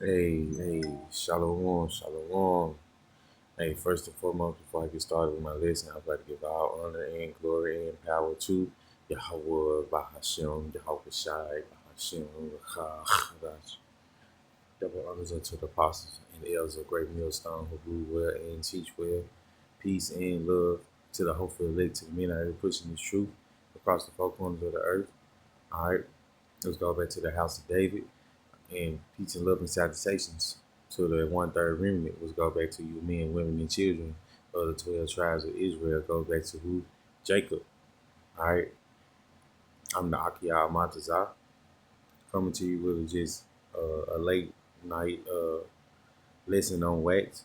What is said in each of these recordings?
Hey, shalom, shalom. Hey, first and foremost, before I get started with my lesson, I'd like to give all honor and glory and power to Yahweh, Bahashem, Yahweh Shai, Bahashem, Rachach. Double honors unto the apostles and elders of great millstone who rule well and teach well. Peace and love to the hopeful elect, to the men out here pushing this truth across the four corners of the earth. All right, let's go back to the house of David. And peace and love and salutations to the one third remnant, which go back to you men, women, and children of the 12 tribes of Israel. Go back to who? Jacob. All right. I'm the Akiyah Montazah, coming to you with just a late night lesson on wax,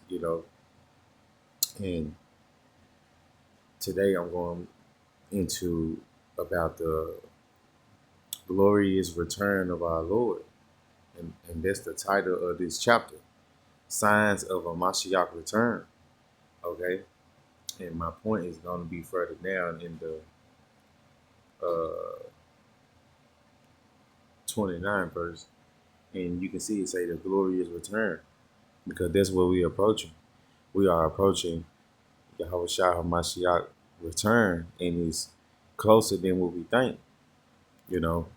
And today I'm going into about the glorious return of our Lord. And that's the title of this chapter, Signs of a Mashiach Return. Okay. And my point is going to be further down in the 29th verse. And you can see it say the glorious return, because that's what we're approaching. We are approaching Yahweh Shah HaMashiach return, and it's closer than what we think, you know.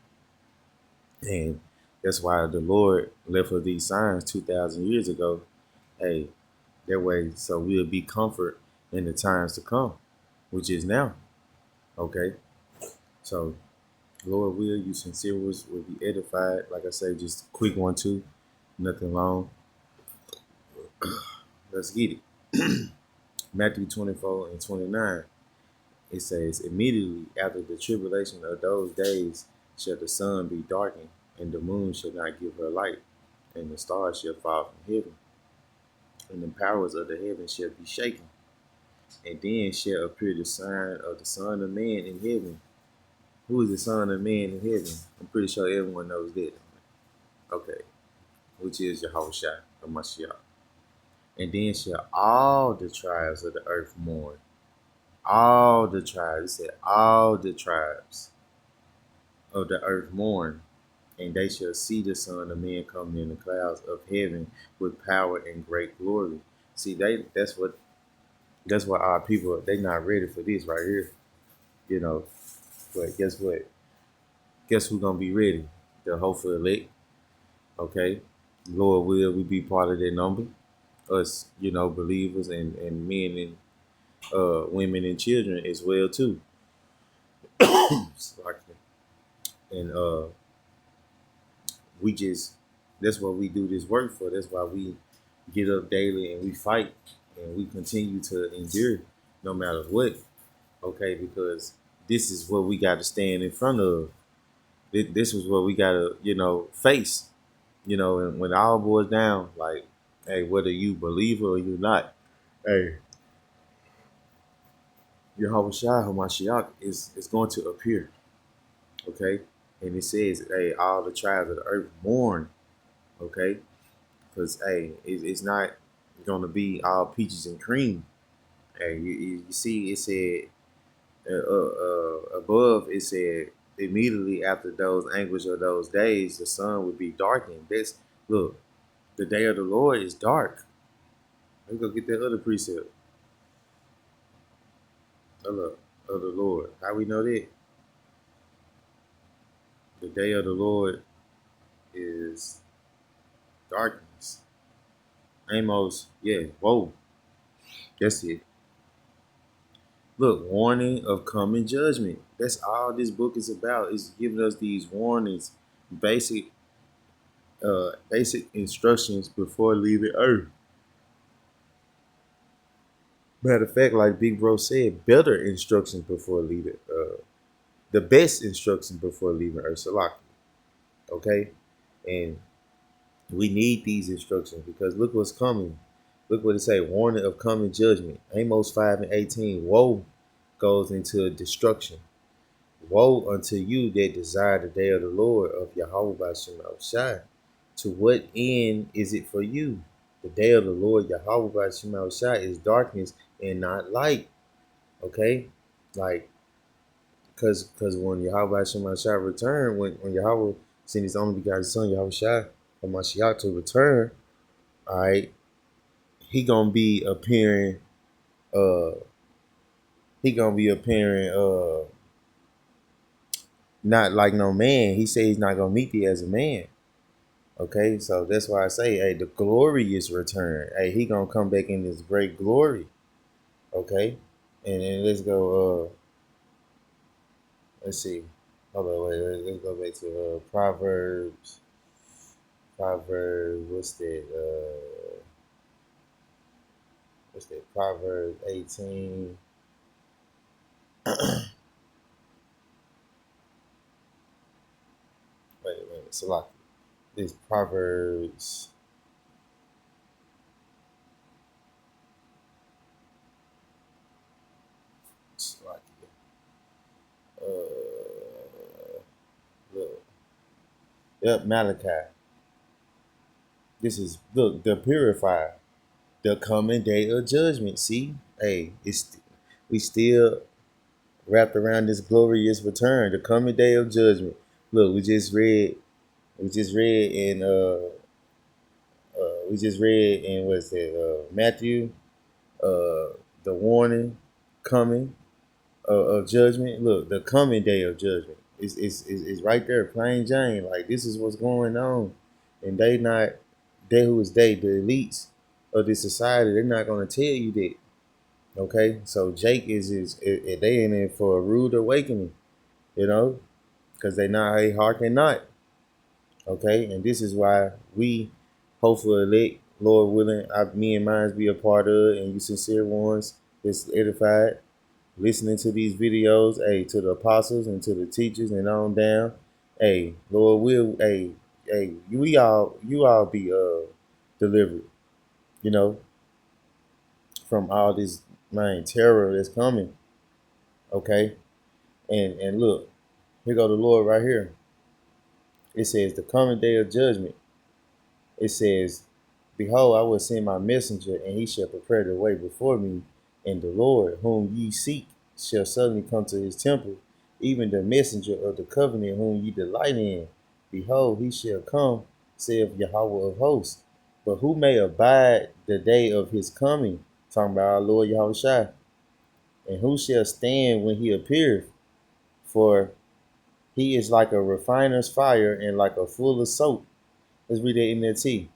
And that's why the Lord left us these signs 2,000 years ago. Hey, that way, so we'll be comfort in the times to come, which is now. Okay. So Lord will, you sincere ones will be edified. Like I say, just a quick one too, nothing long. Let's get it. Matthew 24 and 29. It says, immediately after the tribulation of those days shall the sun be darkened, and the moon shall not give her light, and the stars shall fall from heaven, and the powers of the heaven shall be shaken. And then shall appear the sign of the Son of Man in heaven. Who is the Son of Man in heaven? I'm pretty sure everyone knows that. Okay. Which is Yahweh Shai of Mashiach. And then shall all the tribes of the earth mourn. All the tribes, it said all the tribes of the earth mourn, and they shall see the Son of Man coming in the clouds of heaven with power and great glory. See, that's what our people, they not ready for this right here, you know. But guess what? Guess who's gonna be ready? The hopeful elect. Okay. Lord will we be part of that number? Us, believers and men and women and children as well too. And we just that's what we do this work for. That's why we get up daily and we fight and we continue to endure no matter what. Okay, because this is what we got to stand in front of. This is what we got to face. And when all boils down, like, hey, whether you believer or you not, hey, Yahweh Shai HaMashiach is going to appear. Okay, and it says, hey, all the tribes of the earth mourn. Okay, because hey, it's not going to be all peaches and cream. Hey, you see, it said above. It said immediately after those anguish of those days, the sun would be darkened. That's look, the day of the Lord is dark. Let's go get that other precept. Of the Lord. How we know that? The day of the Lord is darkness. Amos, yeah, whoa, that's it. Look, warning of coming judgment. That's all this book is about. It's giving us these warnings, basic, basic instructions before leaving Earth. Matter of fact, like Big Bro said, better instructions before leaving. The best instructions before leaving Earth. Salaki. Okay, and we need these instructions because look what's coming. Look what it say: warning of coming judgment. Amos 5:18. Woe goes into destruction. Woe unto you that desire the day of the Lord of Yahweh Bashim Shai. To what end is it for you? The day of the Lord Yahweh Bashim Shai is darkness and not light. Okay? Like, because when Yahweh Bashim Shai returned, when Yahweh sent his only begotten son, Yahweh Shai, for Mashiach to return, all right, he gonna be appearing, uh, he gonna be appearing, not like no man. He said he's not gonna meet thee as a man. Okay, so that's why I say, hey, the glorious return. Hey, he gonna come back in this great glory. Okay, and then let's go. Let's see. Hold on, wait. Let's go back to Proverbs. Proverbs. What's that? What's that? Proverbs 18. Wait a minute. Salaki. This Proverbs. Salaki. Look. Yep, Malachi. This is, look, the purifier. The coming day of judgment. See? Hey, we still wrapped around this glorious return, the coming day of judgment. Look, we just read in what's that, Matthew, the warning coming of judgment. Look, the coming day of judgment is right there, plain Jane. Like, this is what's going on, and they who is the elites of this society, they're not gonna tell you that. Okay, so Jake they in it for a rude awakening, you know, because they hearken not. Okay, and this is why we, hopefully elect, Lord willing, me and mine be a part of it, and you sincere ones that's edified, listening to these videos, hey, to the apostles and to the teachers and on down. Hey, Lord will, hey, you all be delivered, you know, from all this man terror that's coming. Okay, and look, here go the Lord right here. It says the coming day of judgment. It says, behold, I will send my messenger, and he shall prepare the way before me. And the Lord, whom ye seek, shall suddenly come to his temple, even the messenger of the covenant whom ye delight in. Behold, he shall come, saith Yahweh of hosts. But who may abide the day of his coming? Talking about our Lord Yahweh Shai. And who shall stand when he appeareth? For he is like a refiner's fire and like a fuller's soap. Let's read that in that T.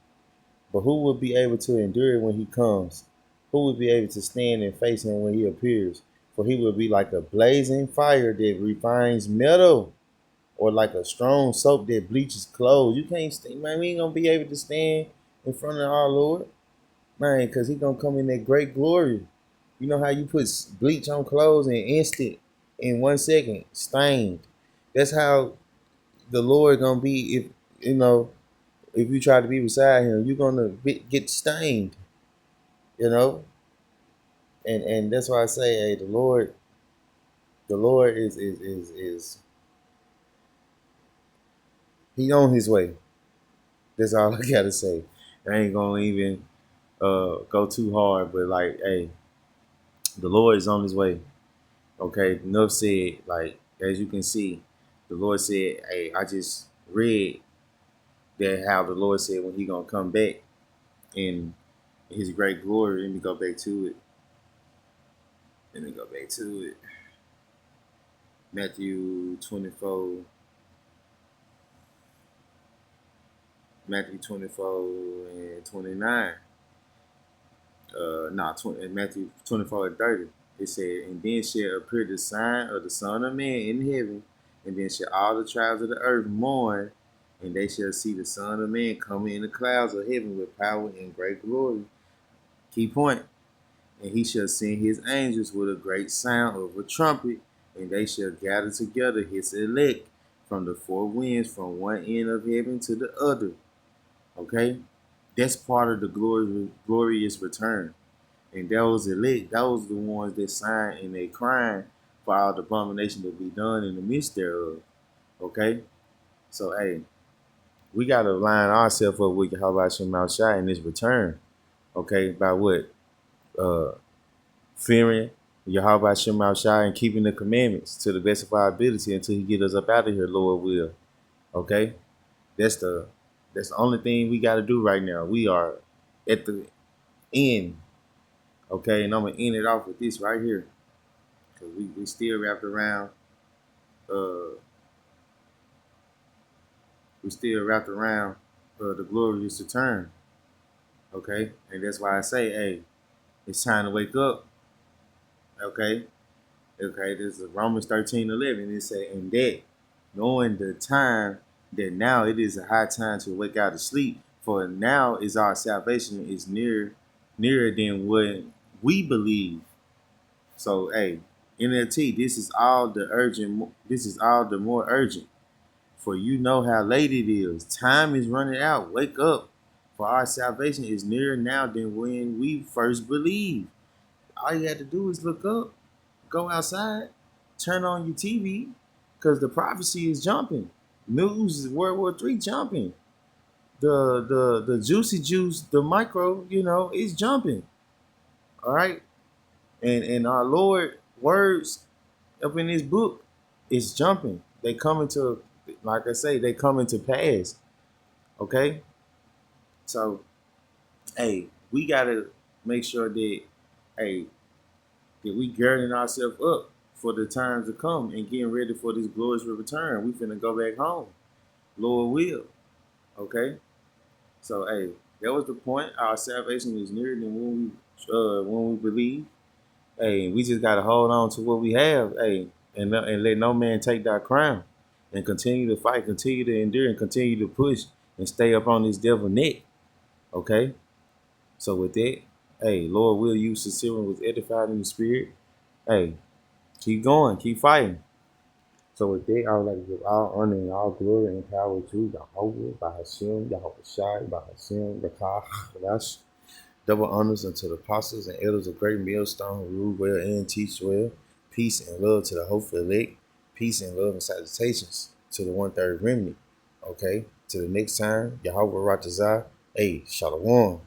But who will be able to endure when he comes? Who will be able to stand and face him when he appears? For he will be like a blazing fire that refines metal, or like a strong soap that bleaches clothes. You can't stand, man. We ain't gonna be able to stand in front of our Lord, man, because he gonna come in that great glory. You know how you put bleach on clothes and instant, in 1 second, stained. That's how the Lord gonna be if you know if you try to be beside him, you're gonna get stained, you know. And that's why I say, hey, the Lord is he on his way. That's all I gotta say. I ain't gonna even go too hard, but like, hey, the Lord is on his way. Okay, enough said. Like, as you can see, the Lord said, hey, I just read that how the Lord said when he gonna come back in his great glory. Let me go back to it. Let me go back to it. Matthew 24. Matthew 24 and 29. Matthew 24 and 30. It said, and then shall appear the sign of the Son of Man in heaven, and then shall all the tribes of the earth mourn, and they shall see the Son of Man coming in the clouds of heaven with power and great glory. Key point. And he shall send his angels with a great sound of a trumpet, and they shall gather together his elect from the four winds, from one end of heaven to the other. Okay? That's part of the glorious return. And those elect, those the ones that sign and they crying for all the abomination to be done in the midst thereof. Okay? So, hey, we got to line ourselves up with Yahweh Shem Shai in this return. Okay? By what? Fearing Yahweh Shem Shai and keeping the commandments to the best of our ability until he get us up out of here, Lord will. Okay? That's the That's the only thing we got to do right now. We are at the end, okay? And I'm gonna end it off with this right here, cause we still wrapped around. Uh, we still wrapped around the glorious return, okay? And that's why I say, hey, it's time to wake up, okay? Okay, this is Romans 13:11. It say, and that knowing the time that now it is a high time to wake out of sleep, for now is our salvation is nearer than what we believe. So hey, NLT, this is all the urgent. This is all the more urgent, for you know how late it is. Time is running out. Wake up, for our salvation is nearer now than when we first believed. All you had to do is look up, go outside, turn on your TV, because the prophecy is jumping. News is World War III jumping. The juicy juice, the micro, is jumping. All right, and our Lord words up in His book is jumping. They come into, like I say, they come into pass. Okay, so hey, we gotta make sure that hey that we girding ourselves up for the times to come and getting ready for this glorious return. We finna go back home, Lord will. Okay, so hey, that was the point. Our salvation is nearer than when we believe. Hey, we just gotta hold on to what we have. Hey, and let no man take that crown, and continue to fight, continue to endure, and continue to push and stay up on this devil neck. Okay, so with that, hey, Lord will you sincerely was edified in the spirit. Hey, keep going, keep fighting. So with that, I would like to give all honor and all glory and power to Yahweh, by Hashem, Yahweh Shai, by Hashem, Rakah, Hadash. Double honors unto the apostles and elders of Great Millstone who rule well and teach well. Peace and love to the hopeful elect. Peace and love and salutations to the 1/3 remnant. Okay, to the next time, Yahweh Ratazah. Hey, Shalom.